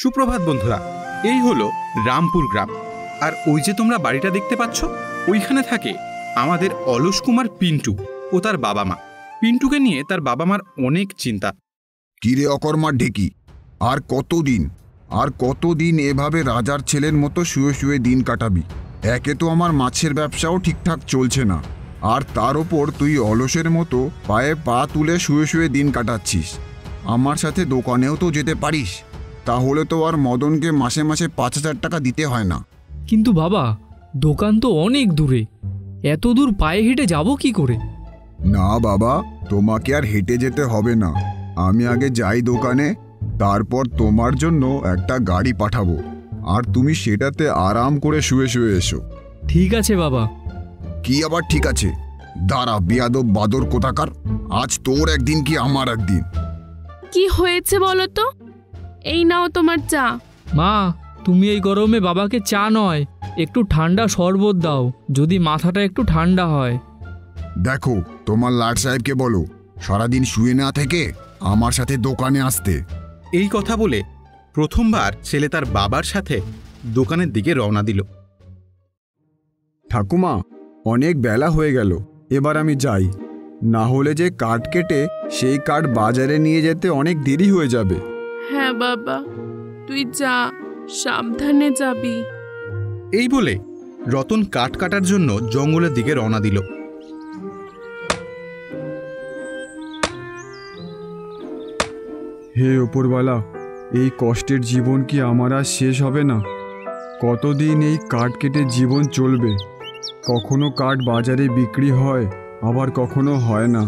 সুপ্রভাত বন্ধুরা, এই হলো রামপুর গ্রাম। আর ওই যে তোমরা বাড়িটা দেখতে পাচ্ছ, ওইখানে থাকে আমাদের অলস কুমার পিন্টু ও তার বাবা মা। পিন্টুকে নিয়ে তার বাবা মার অনেক চিন্তা। কিরে অকর্মার ঢেকি, আর কতদিন এভাবে রাজার ছেলের মতো শুয়ে শুয়ে দিন কাটাবি? একে তো আমার মাছের ব্যবসাও ঠিকঠাক চলছে না, আর তার ওপর তুই অলসের মতো পায়ে পা তুলে শুয়ে শুয়ে দিন কাটাচ্ছিস। আমার সাথে দোকানেও তো যেতে পারিস, তাহলে তো আর মদনকে মাসে মাসে 5,000 টাকা দিতে হয় না। কিন্তু বাবা, দোকান তো অনেক দূরে, এত দূর পায়ে হেঁটে যাব কি করে? না বাবা, তোমাকে আর হেঁটে যেতে হবে না। আমি আগে যাই দোকানে, তারপর তোমার জন্য একটা গাড়ি পাঠাবো, আর তুমি সেটাতে আরাম করে শুয়ে শুয়ে এসো। ঠিক আছে বাবা। কি আবার ঠিক আছে? দাঁড়া বিয়াদব বাদর কোথাকার, আজ তোর একদিন কি আমার একদিন। কি হয়েছে বলো তো? এই নাও তোমার চা। মা, তুমি এই গরমে বাবাকে চা নয়, একটু ঠান্ডা শরবত দাও, যদি মাথাটা একটু ঠান্ডা হয়। দেখো, তোমার লাট সাহেবকে বলো সারাদিন শুয়ে না থেকে আমার সাথে দোকানে আসতে। এই কথা বলে প্রথমবার ছেলে তার বাবার সাথে দোকানের দিকে রওনা দিল। ঠাকুমা, অনেক বেলা হয়ে গেল, এবার আমি যাই, না হলে যে কাঠ কেটে সেই কাঠ বাজারে নিয়ে যেতে অনেক দেরি হয়ে যাবে। হ্যাঁ বাবা, তুই যা, সাবধানে যাবি। এই বলে রতন কাঠ কাটার জন্য জঙ্গলের দিকে রওনা দিল। হে ওপরওয়ালা, এই কষ্টের জীবন কি আমার আর শেষ হবে না? কতদিন এই কাঠ কেটে জীবন চলবে? কখনো কাঠ বাজারে বিক্রি হয়, আবার কখনো হয় না।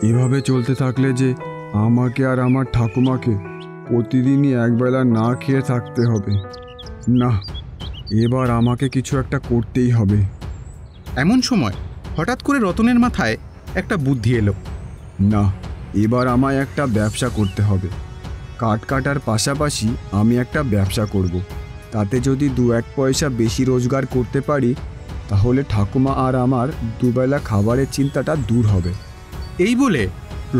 এভাবে চলতে থাকলে যে আমাকে আর আমার ঠাকুমাকে প্রতিদিনই একবেলা না খেয়ে থাকতে হবে। না, এবার আমাকে কিছু একটা করতেই হবে। এমন সময় হঠাৎ করে রতনের মাথায় একটা বুদ্ধি এলো। না, এবার আমায় একটা ব্যবসা করতে হবে। কাঠ কাটার পাশাপাশি আমি একটা ব্যবসা করব। তাতে যদি 2-1 পয়সা বেশি রোজগার করতে পারি, তাহলে ঠাকুমা আর আমার দুবেলা খাবারের চিন্তাটা দূর হবে। এই বলে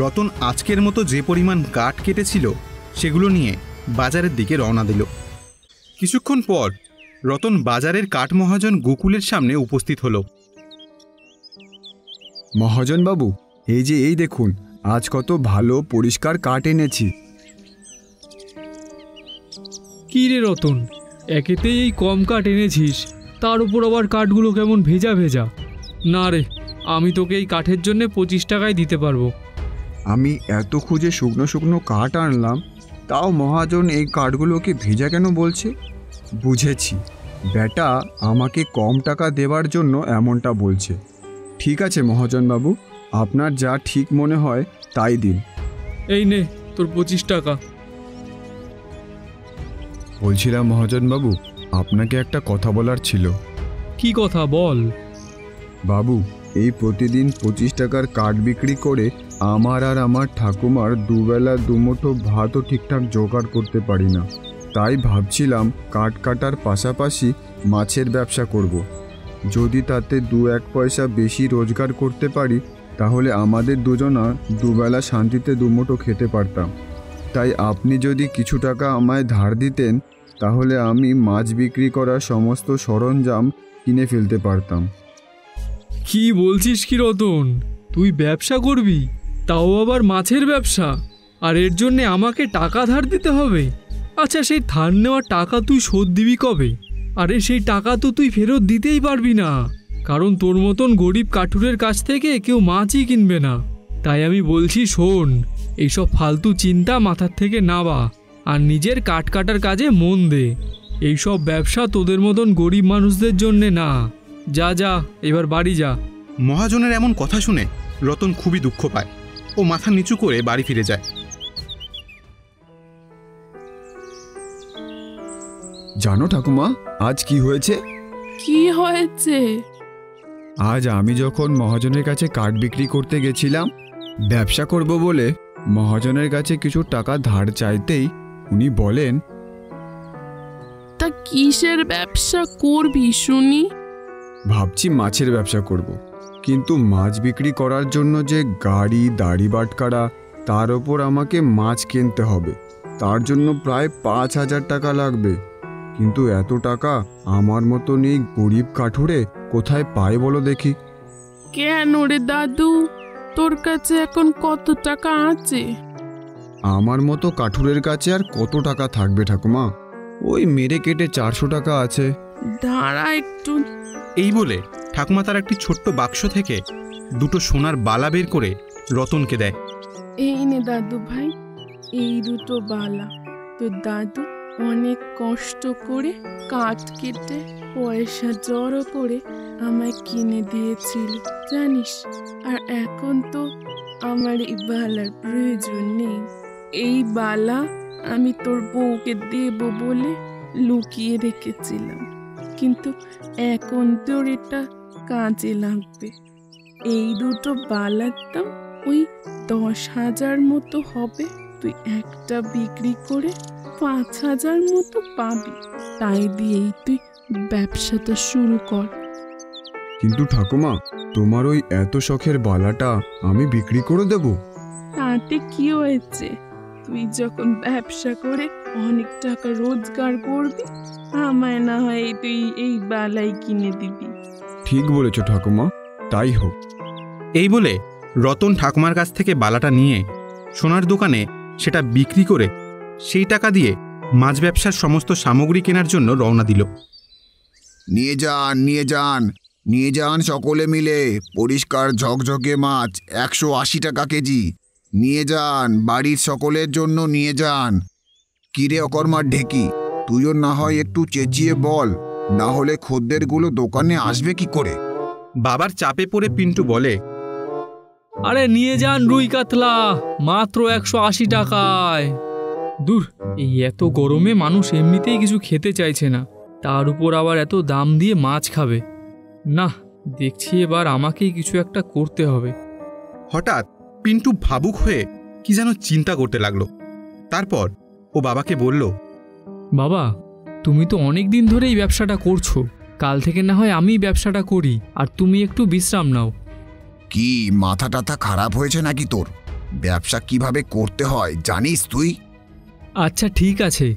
রতন আজকের মতো যে পরিমাণ কাঠ কেটেছিল সেগুলো নিয়ে বাজারের দিকে রওনা দিল। কিছুক্ষণ পর রতন বাজারের কাঠ মহাজন গোকুলের সামনে উপস্থিত হল। মহাজন বাবু, এই দেখুন, আজ কত ভালো পরিষ্কার কাঠ এনেছি। কি রে রতন, একেতেই এই কম কাঠ এনেছিস, তার উপর আবার কাঠগুলো কেমন ভেজা ভেজা। না রে, আমি তোকে এই কাঠের জন্য 25 টাকায় দিতে পারবো। আমি এত খুঁজে শুকনো শুকনো কাঠ আনলাম, তাও মহাজন এই কাঠগুলোকে ভেজা কেন বলছে? বুঝেছি, বেটা আমাকে কম টাকা দেওয়ার জন্য এমনটা বলছে। ঠিক আছে মহাজন বাবু, আপনার যা ঠিক মনে হয় তাই দিন। এই নে তোর 25 টাকা। বলছিলাম মহাজন বাবু, আপনাকে একটা কথা বলার ছিল। কি কথা বল। বাবু, এই প্রতিদিন 25 টাকার কাঠ বিক্রি করে আমার আর আমার ঠাকুমার দুবেলা দুমুঠো ভাতও ঠিকঠাক জোগাড় করতে পারি না। তাই ভাবছিলাম কাঠ কাটার পাশাপাশি মাছের ব্যবসা করব। যদি তাতে 2-1 পয়সা বেশি রোজগার করতে পারি, তাহলে আমাদের দুজনা দুবেলা শান্তিতে দুমুঠো খেতে পারতাম। তাই আপনি যদি কিছু টাকা আমায় ধার দিতেন, তাহলে আমি মাছ বিক্রি করার সমস্ত সরঞ্জাম কিনে ফেলতে পারতাম। কি বলছিস কি রতন, তুই ব্যবসা করবি, তাও আবার মাছের ব্যবসা, আর এর জন্যে আমাকে টাকা ধার দিতে হবে? আচ্ছা, সেই ধার নেওয়া টাকা তুই শোধ দিবি কবে? আরে সেই টাকা তো তুই ফেরত দিতেই পারবি না, কারণ তোর মতন গরিব কাঠুরের কাছ থেকে কেউ মাছই কিনবে না। তাই আমি বলছি, শোন, এইসব ফালতু চিন্তা মাথার থেকে নাবা, আর নিজের কাঠ কাটার কাজে মন দে। এইসব ব্যবসা তোদের মতন গরিব মানুষদের জন্যে না। যা যা, এবার বাড়ি যা। মহাজনের এমন কথা শুনে রতন খুবই দুঃখ পায় ও মাথা নিচু করে বাড়ি ফিরে যায়। জানো ঠাকুমা, আজ কি হয়েছে? কি হয়েছে? আজ আমি যখন মহাজনের কাছে কাঠ বিক্রি করতে গেছিলাম ব্যবসা করব বলে, মহাজনের কাছে কিছু টাকা ধার চাইতেই উনি বলেন, তা কিসের ব্যবসা করবি শুনি? ভাবছি মাছের ব্যবসা করব, কিন্তু মাছ বিক্রি করার জন্য যে গাড়ি দাড়ি বাটকারা, তার ওপর আমাকে মাছ কিনতে হবে। তার জন্য প্রায় 5,000 টাকা লাগবে। কিন্তু এত টাকা আমার মতন এই গরিব কাঠুরে কোথায় পায় বলো দেখি? কেন রে দাদু, তোর কাছে এখন কত টাকা আছে? আমার মতো কাঠুরের কাছে আর কত টাকা থাকবে ঠাকুমা? ওই মেরে কেটে 400 টাকা আছে। দাঁড়া একটু। এই বলে ঠাকুমা তার একটি ছোট্ট বাক্স থেকে দুটো সোনার বালা বের করে রতনকে দেয়। এই নে দাদু ভাই, এই দুটো বালা তো দাদু অনেক কষ্ট করে কাঠ কেটে পয়সা জড়ো করে আমায় কিনে দিয়েছিল জানিস। আর এখন তো আমার এই বালার প্রয়োজন নেই। এই বালা আমি তোর বউকে দেব বলে লুকিয়ে রেখেছিলাম, কিন্তু এখন তোর এটা কাজে লাগবে। এই দুটো বালার দাম ওই 10,000 মতো হবে। তুই একটা বিক্রি করে 5,000 মতো পাবি। তাই দিয়েই তুই ব্যবসাটা শুরু কর। কিন্তু ঠাকুমা, তোমার ওই এত শখের বালাটা আমি বিক্রি করে দেব? তাতে কি হয়েছে? তুই যখন ব্যবসা করে অনেক টাকা রোজগার করবি, আমায় না হয় তুই এই বালাই কিনে দিবি। ঠিক বলেছ ঠাকুমা, তাই হোক। এই বলে রতন ঠাকুমার কাছ থেকে বালাটা নিয়ে সোনার দোকানে সেটা বিক্রি করে সেই টাকা দিয়ে মাছ ব্যবসার সমস্ত সামগ্রী কেনার জন্য রওনা দিল। নিয়ে যান নিয়ে যান নিয়ে যান সকলে মিলে পরিষ্কার ঝকঝকে মাছ 180 টাকা কেজি। নিয়ে যান, বাড়ির সকলের জন্য নিয়ে যান। কিরে অকর্মার ঢেকি, তুইও না হয় একটু চেঁচিয়ে বল, না হলে খদ্দেরগুলো দোকানে আসবে কি করে? বাবার চাপে পড়ে পিন্টু বলে, আরে নিয়ে যান রুই কাতলা, মাত্র 180 টাকায়। দূর, এই এত গরমে মানুষ এমনিতেই কিছু খেতে চাইছে না, তার উপর আবার এত দাম দিয়ে মাছ খাবে। না, দেখছি এবার আমাকেই কিছু একটা করতে হবে। হঠাৎ পিন্টু ভাবুক হয়ে কি যেন চিন্তা করতে লাগলো। তারপর ও বাবাকে বলল, বাবা, তুমি তো অনেক দিন ধরে এই ব্যবসাটা করছো, কাল থেকে না হয় আমি ব্যবসাটা করি আর তুমি একটু বিশ্রাম নাও। কি মাথা টাথা খারাপ হয়েছে নাকি তোর? ব্যবসা কিভাবে করতে হয় জানিস তুই? আচ্ছা ঠিক আছে,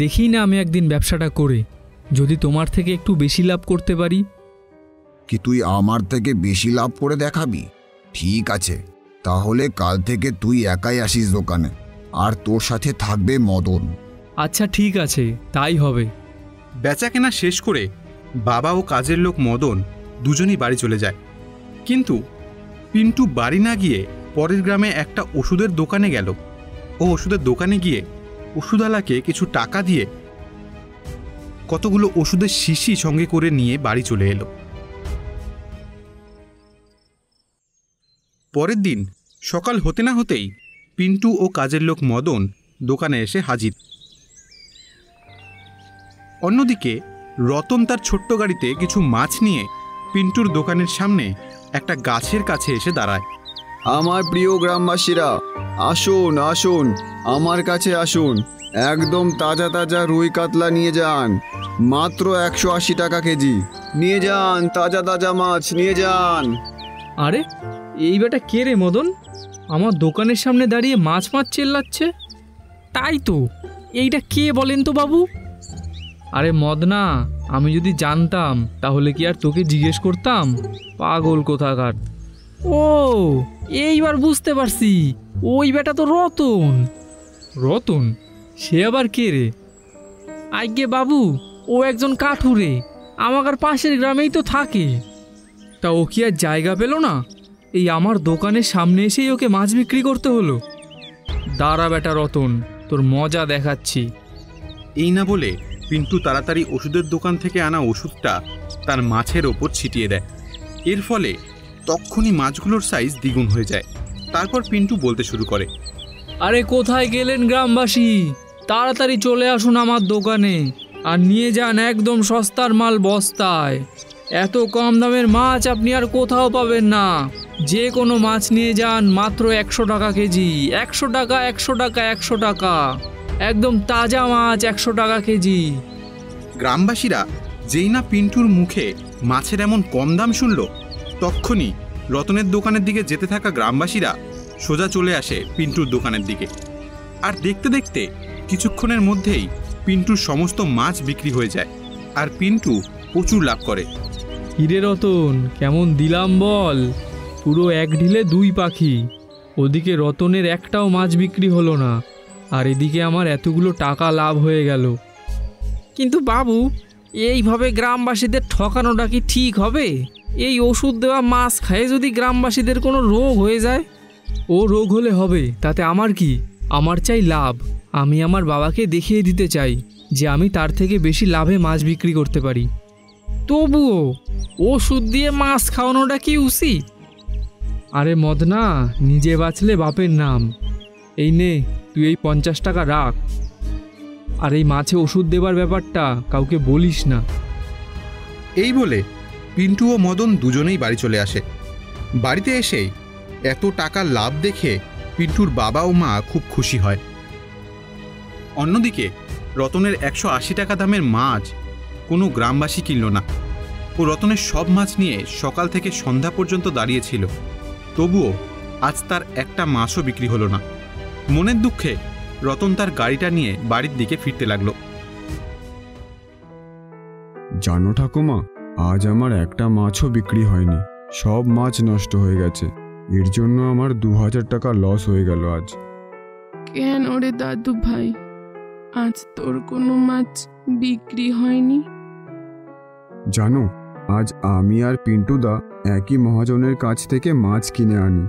দেখি না আমি একদিন ব্যবসাটা করে যদি তোমার থেকে একটু বেশি লাভ করতে পারি। কি তুই আমার থেকে বেশি লাভ করে দেখাবি? ঠিক আছে, তাহলে কাল থেকে তুই একাই আসিস দোকানে, আর তোর সাথে থাকবে মদন। আচ্ছা ঠিক আছে, তাই হবে। বেচা কেনা শেষ করে বাবা ও কাজের লোক মদন দুজনই বাড়ি চলে যায়। কিন্তু পিন্টু বাড়ি না গিয়ে পরের গ্রামে একটা ওষুধের দোকানে গেল। ও ওষুধের দোকানে গিয়ে ওষুধওয়ালাকে কিছু টাকা দিয়ে কতগুলো ওষুধের শিশি সঙ্গে করে নিয়ে বাড়ি চলে এলো। পরের দিন সকাল হতে না হতেই পিন্টু ও কাজের লোক মদন দোকানে এসে হাজির। অন্যদিকে রতন তার ছোট্ট গাড়িতে কিছু মাছ নিয়ে পিন্টুর দোকানের সামনে একটা গাছের কাছে এসে দাঁড়ায়। আমার প্রিয় গ্রামবাসীরা, আসুন আসুন, আমার কাছে আসুন। একদম তাজা তাজা রুই কাতলা নিয়ে যান, মাত্র 180 টাকা কেজি। নিয়ে যান, তাজা তাজা মাছ নিয়ে যান। আরে এই বেটা কে রে মদন, আমার দোকানের সামনে দাঁড়িয়ে মাছ মাছ চেল্লাচ্ছে? তাই তো, এইটা কে বলেন তো বাবু? আরে মদনা, আমি যদি জানতাম তাহলে কি আর তোকে জিজ্ঞেস করতাম? পাগল কোথাকার। ও এইবার বুঝতে পারছি, ওই বেটা তো রতন। রতন? সে আবার কে রে? আজ্ঞে বাবু, ও একজন কাঠুরে, আমার পাশের গ্রামেই তো থাকে। তা ও কি আর জায়গা পেল না? এই আমার দোকানের সামনে এসেই ওকে মাছ বিক্রি করতে হলো। দাঁড়া বেটা রতন, তোর মজা দেখাচ্ছি। এই না বলে পিন্টু তাড়াতাড়ি ওষুধের দোকান থেকে আনা ওষুধটা তার মাছের ওপর ছিটিয়ে দেয়। এর ফলে তক্ষুনি মাছগুলোর সাইজ দ্বিগুণ হয়ে যায়। তারপর পিন্টু বলতে শুরু করে, আরে কোথায় গেলেন গ্রামবাসী, তাড়াতাড়ি চলে আসুন আমার দোকানে আর নিয়ে যান একদম সস্তার মাল বস্তায়। এত কম দামের মাছ আপনি আর কোথাও পাবেন না। যে কোনো মাছ নিয়ে যান, মাত্র 100 টাকা কেজি। 100 টাকা, 100 টাকা, 100 টাকা, একদম তাজা মাছ 100 টাকা কেজি। গ্রামবাসীরা যেই না পিন্টুর মুখে মাছের এমন কম দাম শুনল, তক্ষুনি রতনের দোকানের দিকে যেতে থাকা গ্রামবাসীরা সোজা চলে আসে পিন্টুর দোকানের দিকে। আর দেখতে দেখতে কিছুক্ষণের মধ্যেই পিন্টুর সমস্ত মাছ বিক্রি হয়ে যায় আর পিন্টু প্রচুর লাভ করে। হিরে রতন, কেমন দিলাম বল? পুরো এক ঢিলে দুই পাখি। ওদিকে রতনের একটাও মাছ বিক্রি হলো না, আর এদিকে আমার এতগুলো টাকা লাভ হয়ে গেল। কিন্তু বাবু, এইভাবে গ্রামবাসীদের ঠকানোটা কি ঠিক হবে? এই ওষুধ দেওয়া মাছ খায় যদি গ্রামবাসীদের কোনো রোগ হয়ে যায়? ও রোগ হলে হবে, তাতে আমার কি? আমার চাই লাভ। আমি আমার বাবাকে দেখিয়ে দিতে চাই যে আমি তার থেকে বেশি লাভে মাছ বিক্রি করতে পারি। তবুও ওষুধ দিয়ে মাছ খাওয়ানোটা কি উচিত? আরে মদনা, নিজে বাঁচলে বাপের নাম। এই নে, তুই এই 50 টাকা রাখ। আর এই মাছে ওষুধ দেবার ব্যাপারটা কাউকে বলিস না। এই বলে পিন্টু ও মদন দুজনেই বাড়ি চলে আসে। বাড়িতে এসেই এত টাকা লাভ দেখে পিন্টুর বাবা ও মা খুব খুশি হয়। অন্যদিকে রতনের 180 টাকা দামের মাছ কোনো গ্রামবাসী কিনল না। ও রতনের সব মাছ নিয়ে সকাল থেকে সন্ধ্যা পর্যন্ত দাঁড়িয়েছিল, তবুও আজ তার একটা মাছও বিক্রি হলো না। মনের দুঃখে রতন তার গাড়িটা নিয়ে বাড়ির দিকে ফিরতে লাগলো। জানো ঠাকুমা, আজ আমার একটা মাছও বিক্রি হয়নি। সব মাছ নষ্ট হয়ে গেছে। এর জন্য আমার 2000 টাকা লস হয়ে গেল আজ। কেন রে দাদু ভাই, আজ তোর কোনো মাছ বিক্রি হয়নি? জানো, আজ আমি আর পিন্টুদা একই মহাজনের কাছ থেকে মাছ কিনে আনি।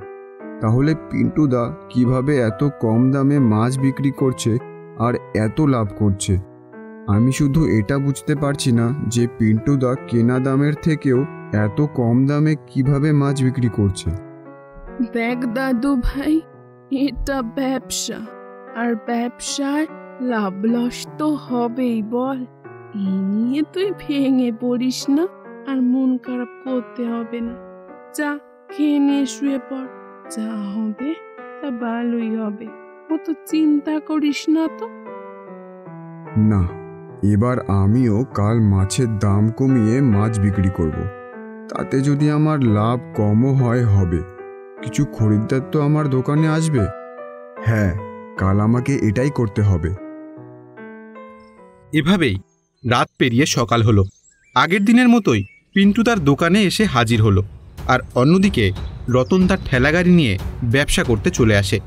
তাহলে পিন্টুদা কিভাবে এত কম দামে মাছ বিক্রি করছে আর এত লাভ করছে? আমি শুধু এটা বুঝতে পারছি না যে পিন্টুদা কেনা দামের থেকেও এত কম দামে কিভাবে মাছ বিক্রি করছে। দেখ দাদু ভাই, এটা ব্যবসা, আর ব্যবসায় লাভ লস তো হবেই বল। এই নিয়ে তুই ভেঙে পড়িস না, আর মন খারাপ করতে হবে না। যা, খেয়ে নিয়ে শুয়ে পড়। যা হবে তা ভালোই হবে, অত চিন্তা করিস না তো। না, এবার আমিও কাল মাছের দাম কমিয়ে মাছ বিক্রি করব। তাতে যদি আমার লাভ কমও হয় হবে, কিছু খরিদ্দার তো আমার দোকানে আসবে। হ্যাঁ, কাল আমাকে এটাই করতে হবে। এভাবেই রাত পেরিয়ে সকাল হলো। আগের দিনের মতোই পিন্টু তার দোকানে এসে হাজির হলো, আর অন্যদিকে রতন তার ঠেলাগাড়ি নিয়ে ব্যবসা করতে চলে আসে।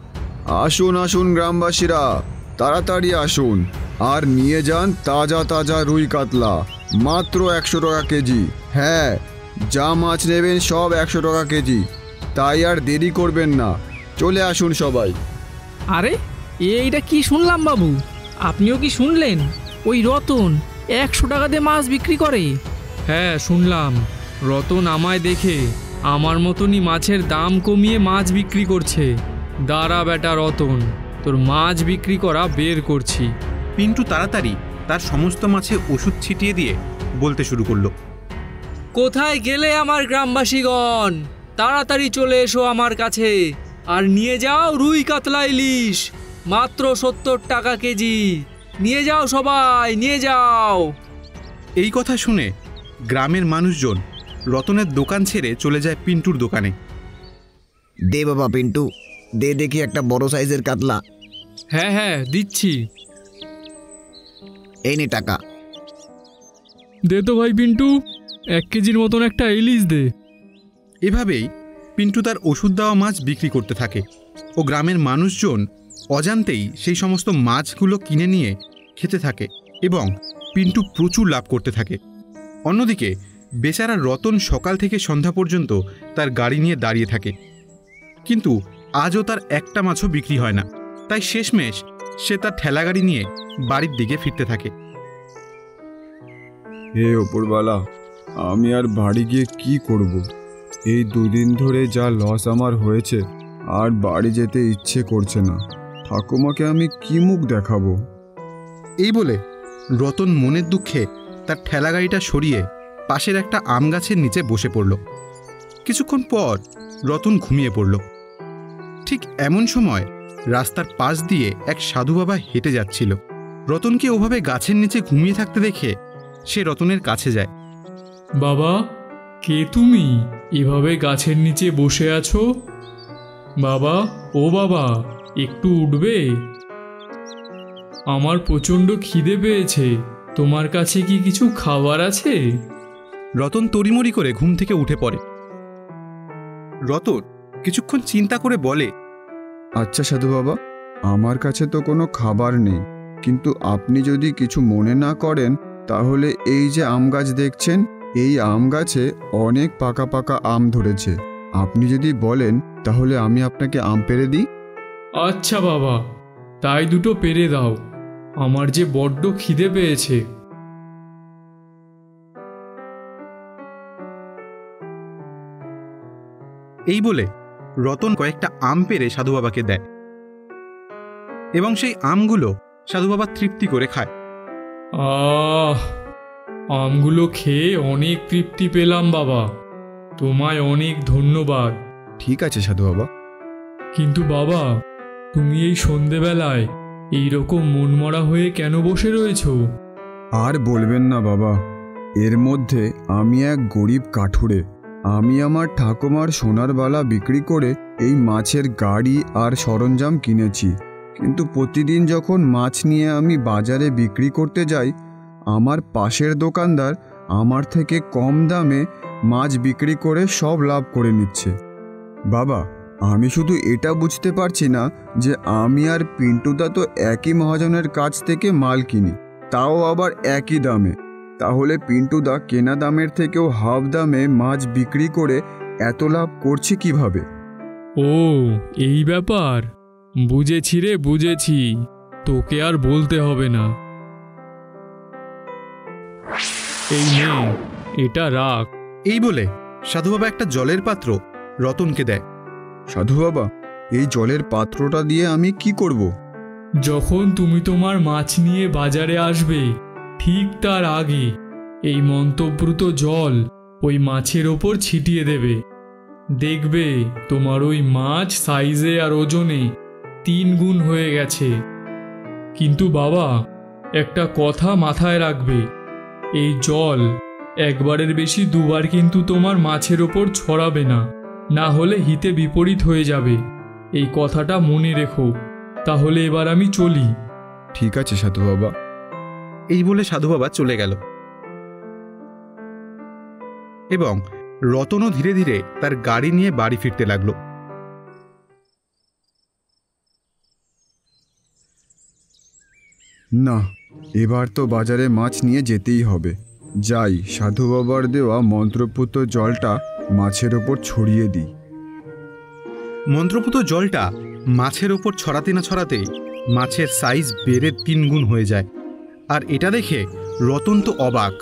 আসুন আসুন গ্রামবাসীরা, তাড়াতাড়ি আসুন আর নিয়ে যান তাজা তাজা রুই কাতলা, মাত্র 100 টাকা কেজি। হ্যাঁ, যা মাছ নেবেন সব 100 টাকা কেজি। তাই আর দেরি করবেন না, চলে আসুন সবাই। আরে, এইটা কি শুনলাম বাবু? আপনিও কি শুনলেন? ওই রতন 100 টাকা দিয়ে মাছ বিক্রি করে? হ্যাঁ, শুনলাম। রতন আমায় দেখে আমার মতনই মাছের দাম কমিয়ে মাছ বিক্রি করছে। দাঁড়া বেটা রতন, তোর মাছ বিক্রি করা বের করছি। পিন্টু তাড়াতাড়ি তার সমস্ত মাছে ওষুধ ছিটিয়ে দিয়ে বলতে শুরু করলো, কোথায় গেলে আমার গ্রামবাসীগণ? তাড়াতাড়ি চলে এসো আমার কাছে আর নিয়ে যাও রুই কাতলা ইলিশ, মাত্র 70 টাকা কেজি। নিয়ে যাও সবাই, নিয়ে যাও। এই কথা শুনে গ্রামের মানুষজন রতনের দোকান ছেড়ে চলে যায় পিন্টুর দোকানে। দে বাবা পিন্টু, দে দেখি একটা বড় সাইজের কাতলা। হ্যাঁ হ্যাঁ, দিচ্ছি। এই নে টাকা। দে তো ভাই পিন্টু, 1 কেজির মতন একটা ইলিশ দে। এভাবেই পিন্টু তার ওষুধ দেওয়া মাছ বিক্রি করতে থাকে ও গ্রামের মানুষজন অজান্তেই সেই সমস্ত মাছগুলো কিনে নিয়ে খেতে থাকে এবং পিন্টু প্রচুর লাভ করতে থাকে। অন্যদিকে বেচারা রতন সকাল থেকে সন্ধ্যা পর্যন্ত তার গাড়ি নিয়ে দাঁড়িয়ে থাকে, কিন্তু আজও তার একটা মাছও বিক্রি হয় না। তাই শেষমেশ সে তার ঠেলাগাড়ি নিয়ে বাড়ির দিকে ফিরতে থাকে। হে ওপরওয়ালা, আমি আর বাড়ি গিয়ে কি করব? এই 2 দিন ধরে যা লস আমার হয়েছে, আর বাড়ি যেতে ইচ্ছে করছে না। ঠাকুমাকে আমি কি মুখ দেখাবো? এই বলে রতন মনের দুঃখে তার ঠেলাগাড়িটা সরিয়ে পাশের একটা আম গাছের নিচে বসে পড়ল। কিছুক্ষণ পর রতন ঘুমিয়ে পড়ল। ঠিক এমন সময় রাস্তার পাশ দিয়ে এক সাধু বাবা হেঁটে যাচ্ছিল। রতনকে ওভাবে গাছের নিচে ঘুমিয়ে থাকতে দেখে সে রতনের কাছে যায়। বাবা, কে তুমি এভাবে গাছের নিচে বসে আছো? বাবা, ও বাবা, একটু উঠবে? আমার প্রচণ্ড খিদে পেয়েছে, তোমার কাছে কি কিছু খাবার আছে? রতন তড়িমড়ি করে ঘুম থেকে উঠে পড়ে। রতন কিছুক্ষণ চিন্তা করে বলে, আচ্ছা সাধু বাবা, আমার কাছে তো কোনো খাবার নেই, কিন্তু আপনি যদি কিছু মনে না করেন তাহলে এই যে আম গাছ দেখছেন, এই আম গাছে অনেক পাকা পাকা আম ধরেছে। আপনি যদি বলেন তাহলে আমি আপনাকে আম পেড়ে দিই। আচ্ছা বাবা, তাই দুটো পেরে দাও, আমার যে বড্ড খিদে পেয়েছে। এই বলে রতন কয়েকটা আম পেড়ে সাধু বাবাকে দেয় এবং সেই আমগুলো সাধু বাবা তৃপ্তি করে খায়। আহ, আমগুলো খেয়ে অনেক তৃপ্তি পেলাম বাবা, তোমায় অনেক ধন্যবাদ। ঠিক আছে সাধু বাবা। কিন্তু বাবা, তুমি এই সন্ধেবেলায় এইরকম মনমরা হয়ে কেন বসে রয়েছো? আর বলবেন না বাবা, এর মধ্যে আমি এক গরিব কাঠুরে। আমি আমার ঠাকুমার সোনার বালা বিক্রি করে এই মাছের গাড়ি আর সরঞ্জাম কিনেছি, কিন্তু প্রতিদিন যখন মাছ নিয়ে আমি বাজারে বিক্রি করতে যাই, আমার পাশের দোকানদার আমার থেকে কম দামে মাছ বিক্রি করে সব লাভ করে নিচ্ছে। বাবা, আমি শুধু এটা বুঝতে পারছি না যে আমি আর পিন্টুদা তো একই মহাজনের কাছ থেকে মাল কিনি, তাও আবার একই দামে। তাহলে পিন্টুদা কেনা দামের থেকেও হাফ দামে মাছ বিক্রি করে এত লাভ করছে কিভাবে? ও, এই ব্যাপার, বুঝেছি রে, বুঝেছি, তোকে আর বলতে হবে না। এই নে, এটা রাখ। এই বলে সাধু বাবা একটা জলের পাত্র রতনকে দেয়। সাধু বাবা, এই জলের পাত্রটা দিয়ে আমি কি করব? যখন তুমি তোমার মাছ নিয়ে বাজারে আসবে, ঠিক তার আগে এই মন্ত্রপ্রুত জল ওই মাছের ওপর ছিটিয়ে দেবে। দেখবে তোমার ওই মাছ সাইজে আর ওজনে 3 গুণ হয়ে গেছে। কিন্তু বাবা, একটা কথা মাথায় রাখবে, এই জল একবারের বেশি 2 বার কিন্তু তোমার মাছের ওপর ছড়াবে না, না হলে হিতে বিপরীত হয়ে যাবে। এই কথাটা মনে রেখো। তাহলে এবার আমি চলি। ঠিক আছে সাধু বাবা। এই বলে সাধু বাবা চলে গেল এবং রতনও ধীরে ধীরে তার গাড়ি নিয়ে বাড়ি ফিরতে লাগলো। না, এবার তো বাজারে মাছ নিয়ে যেতেই হবে। যাই, সাধু বাবার দেওয়া মন্ত্রপুত জলটা মাছের ওপর ছড়িয়ে দিই। মন্ত্রপুত জলটা মাছের ওপর ছড়াতে না ছড়াতেই মাছের সাইজ বেড়ে 3 গুণ হয়ে যায়। আর এটা দেখে রতন তো অবাক।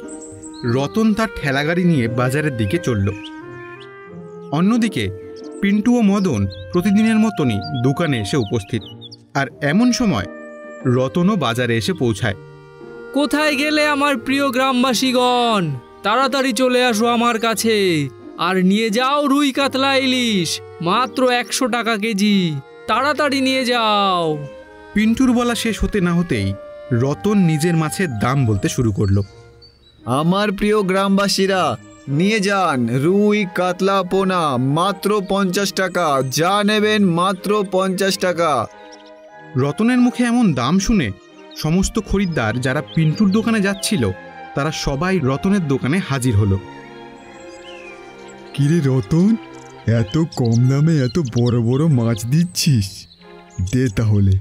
রতন তার ঠেলাগাড়ি নিয়ে বাজারের দিকে চলল। অন্যদিকে পিন্টু ও মদন প্রতিদিনের মতনই দোকানে এসে উপস্থিত। আর এমন সময় রতনও বাজারে এসে পৌঁছায়। কোথায় গেলে আমার প্রিয় গ্রামবাসীগণ? তাড়াতাড়ি চলে আসো আমার কাছে আর নিয়ে যাও রুই কাতলা ইলিশ, মাত্র 100 টাকা কেজি। তাড়াতাড়ি নিয়ে যাও। পিন্টুর বলা শেষ হতে না হতেই রতন নিজের মাছের দাম বলতে শুরু করলো। আমার প্রিয় গ্রামবাসীরা, নিয়ে যান রুই কাতলা পোনা, মাত্র 50 টাকা। যা নেবেন মাত্র 50 টাকা। রতনের মুখে এমন দাম শুনে সমস্ত খরিদ্দার যারা পিন্টুর দোকানে যাচ্ছিল তারা সবাই রতনের দোকানে হাজির হলো। কিরে রতন, এত কম দামে এত বড় বড় মাছ দিচ্ছিস? দে তাহলে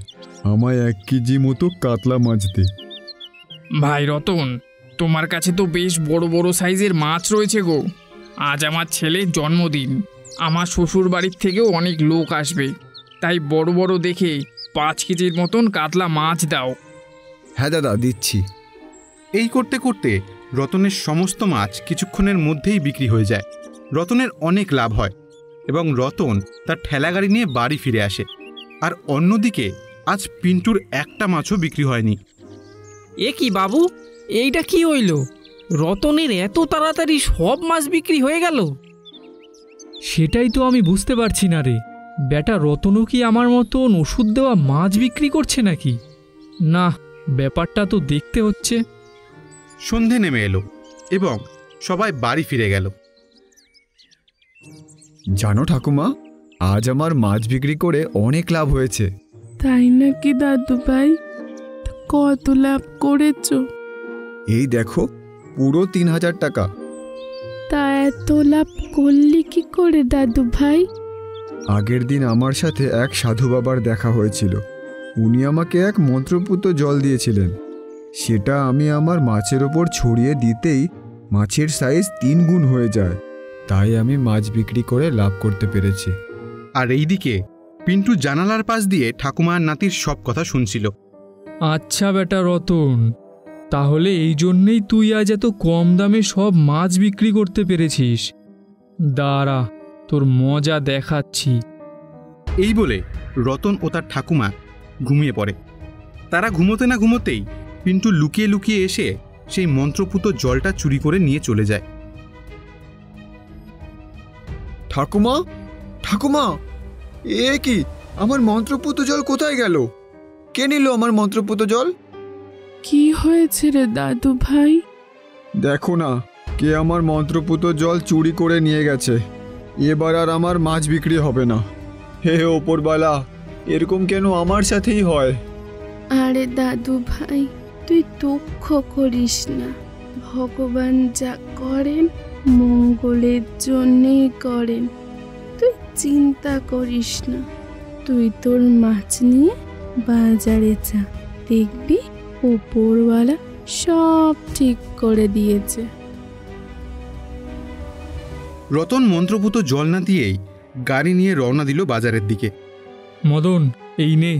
আমায় 1 কেজি মতো কাতলা মাছ দে। ভাই রতন, তোমার কাছে তো বেশ বড় বড় সাইজের মাছ রয়েছে গো। আজ আমার ছেলের জন্মদিন, আমার শ্বশুর বাড়ির থেকেও অনেক লোক আসবে, তাই বড় বড় দেখে 5 কেজির মতন কাতলা মাছ দাও। হ্যাঁ দাদা, দিচ্ছি। এই করতে করতে রতনের সমস্ত মাছ কিছুক্ষণের মধ্যেই বিক্রি হয়ে যায়। রতনের অনেক লাভ হয় এবং রতন তার ঠেলাগাড়ি নিয়ে বাড়ি ফিরে আসে। আর অন্যদিকে আজ পিন্টুর একটা মাছও বিক্রি হয়নি। এ কি বাবু, এইটা কি হইল? রতনের এত তাড়াতাড়ি সব মাছ বিক্রি হয়ে গেল? সেটাই তো আমি বুঝতে পারছি না রে। বেটা রতনও কি আমার মতন ওষুধ দেওয়া মাছ বিক্রি করছে নাকি? না, ব্যাপারটা তো দেখতে হচ্ছে। সন্ধে নেমে এলো এবং সবাই বাড়ি ফিরে গেল। জানো ঠাকুমা, আজ আমার মাছ বিক্রি করে অনেক লাভ হয়েছে। তাই নাকি দাদু ভাই? কত লাভ করেছো? এই দেখো, পুরো 3,000 টাকা। তা এত লাভ করলি কি করে দাদু ভাই? আগের দিন আমার সাথে এক সাধু বাবার দেখা হয়েছিল। উনি আমাকে এক মন্ত্রপুত জল দিয়েছিলেন। সেটা আমি আমার মাছের ওপর ছড়িয়ে দিতেই মাছের সাইজ 3 গুণ হয়ে যায়। তাই আমি মাছ বিক্রি করে লাভ করতে পেরেছি। আর এইদিকে পিন্টু জানালার পাশ দিয়ে ঠাকুমা আর নাতির সব কথা শুনছিল। আচ্ছা বেটা রতন, তাহলে এই জন্যেই তুই আজ এত কম দামে সব মাছ বিক্রি করতে পেরেছিস। দাঁড়া, তোর মজা দেখাচ্ছি। এই বলে রতন ও তার ঠাকুমা ঘুমিয়ে পড়ে। তারা ঘুমোতে না ঘুমোতেই পিন্টু লুকিয়ে লুকিয়ে এসে সেই মন্ত্রপুত জলটা চুরি করে নিয়ে চলে যায়। ঠাকুমা, ঠাকুমা, এ কি? আমার মন্ত্রপুত জল কোথায় গেল? কে নিল আমার মন্ত্রপুত জল? কি হয়েছে রে দাদু ভাই? দেখো না, কে আমার মন্ত্রপুত জল চুরি করে নিয়ে গেছে। এবার আর আমার মাছ বিক্রি হবে না। হে ওপরবালা, এরকম কেন আমার সাথেই হয়? আরে দাদু ভাই, তুই দুঃখ করিস না। ভগবান যা করেন মঙ্গলের জন্যেই করেন। তুই চিন্তা করিস না। তুই তোর মাছ নিয়ে বাজারে যা, দেখবি ওপরওয়ালা সব ঠিক করে দিয়েছে। রতন মন্ত্রপুত জল না দিয়েই গাড়ি নিয়ে রওনা দিল বাজারের দিকে। মদন, এই নে।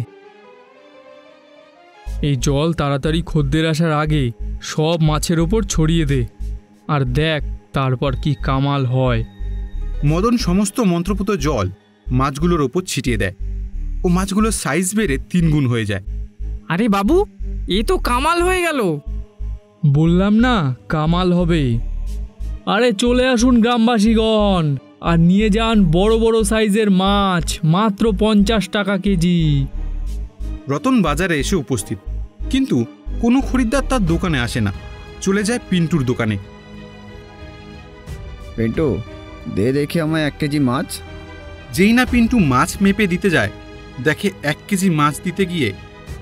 এই জল তাড়াতাড়ি খদ্দের আসার আগে সব মাছের ওপর ছড়িয়ে দে, আর দেখ তারপর কি কামাল হয়। মদন সমস্ত মন্ত্রপুত জল মাছগুলোর ওপর ছিটিয়ে দেয় ও মাছগুলোর সাইজ বেড়ে 3 গুণ হয়ে যায়। আরে বাবু, এ তো কামাল হয়ে গেল। বললাম না কামাল হবে। আরে চলে আসুন গ্রামবাসীগণ, আর নিয়ে যান বড় বড় সাইজের মাছ, মাত্র 50 টাকা কেজি। রতন বাজারে এসে উপস্থিত, কিন্তু কোনো খরিদ্দার তার দোকানে আসে না। চলে যায় পিন্টুর দোকানে। পেন্টু, দে দেখি আমায় 1 কেজি মাছ। যেই না পিন্টু মাছ মেপে দিতে যায়, দেখে 1 কেজি মাছ দিতে গিয়ে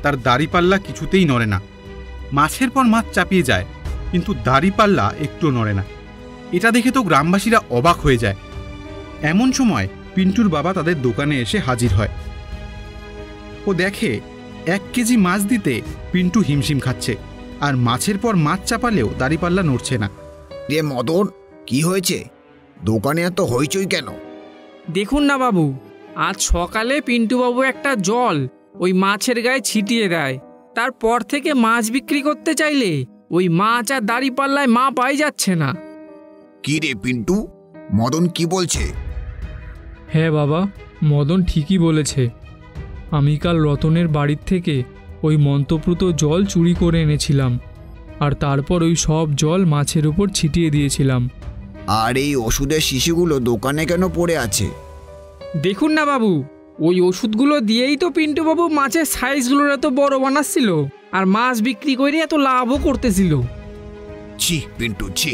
তার দাড়িপাল্লা কিছুতেই নড়ে না। মাছের পর মাছ চাপিয়ে যায়, কিন্তু দাড়িপাল্লা একটুও নড়ে না। এটা দেখে তো গ্রামবাসীরা অবাক হয়ে যায়। এমন সময় পিন্টুর বাবা তাদের দোকানে এসে হাজির হয়। ও দেখে 1 কেজি মাছ দিতে পিন্টু হিমশিম খাচ্ছে, আর মাছের পর মাছ চাপালেও দাড়িপাল্লা নড়ছে না। রে মদন, কি হয়েছে? দোকানে এত হইচই কেন? দেখুন না বাবু, আজ সকালে পিন্টুবাবু একটা জল ওই মাছের গায়ে ছিটিয়ে দেয়। তারপর থেকে মাছ বিক্রি করতে চাইলে ওই মাছ আর দাড়িপাল্লায় মা পাই যাচ্ছে না। কি রে পিন্টু, মদন কি বলছে? হ্যাঁ বাবা, মদন ঠিকই বলেছে। আমি কাল রতনের বাড়ির থেকে ওই মন্ত্রপুত জল চুরি করে এনেছিলাম, আর তারপর ওই সব জল মাছের উপর ছিটিয়ে দিয়েছিলাম। আর এই ওষুধের শিশিগুলো দোকানে কেন পড়ে আছে? দেখুন না বাবু, ওই ওষুধগুলো দিয়েই তো পিন্টুবাবু মাছের সাইজগুলোর এত বড় বানাচ্ছিল, আর মাছ বিক্রি করে এত লাভও করতেছিল। ছি পিন্টু, ছি।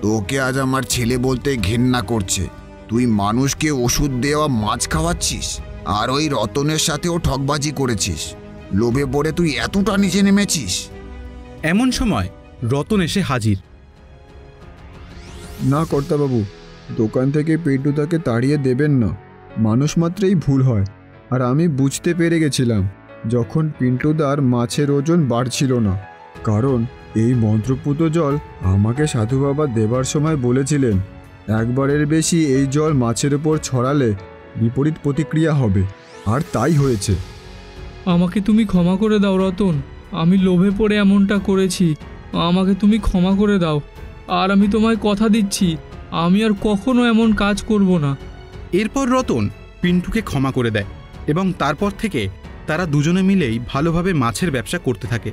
তোকে আজ আমার ছেলে বলতে ঘেন্না করছে। তুই মানুষকে ওষুধ দেওয়া মাছ খাওয়াচ্ছিস, আর ওই রতনের সাথেও ঠকবাজি করেছিস। লোভে পড়ে তুই এতটা নিচে নেমেছিস। এমন সময় রতন এসে হাজির। না কর্তাবাবু, দোকান থেকে পেন্টু তাকে তাড়িয়ে দেবেন না। মানুষ মাত্রেই ভুল হয়। আর আমি বুঝতে পেরে গেছিলাম যখন পিন্টুদার মাছের ওজন বাড়ছিল না, কারণ এই মন্ত্রপুত জল আমাকে সাধু বাবা দেবার সময় বলেছিলেন একবারের বেশি এই জল মাছের ওপর ছড়ালে বিপরীত প্রতিক্রিয়া হবে, আর তাই হয়েছে। আমাকে তুমি ক্ষমা করে দাও রতন, আমি লোভে পড়ে এমনটা করেছি। আমাকে তুমি ক্ষমা করে দাও, আর আমি তোমায় কথা দিচ্ছি আমি আর কখনো এমন কাজ করব না। এরপর রতন পিন্টুকে ক্ষমা করে দেয়, এবং তারপর থেকে তারা দুজনে মিলেই ভালোভাবে মাছের ব্যবসা করতে থাকে।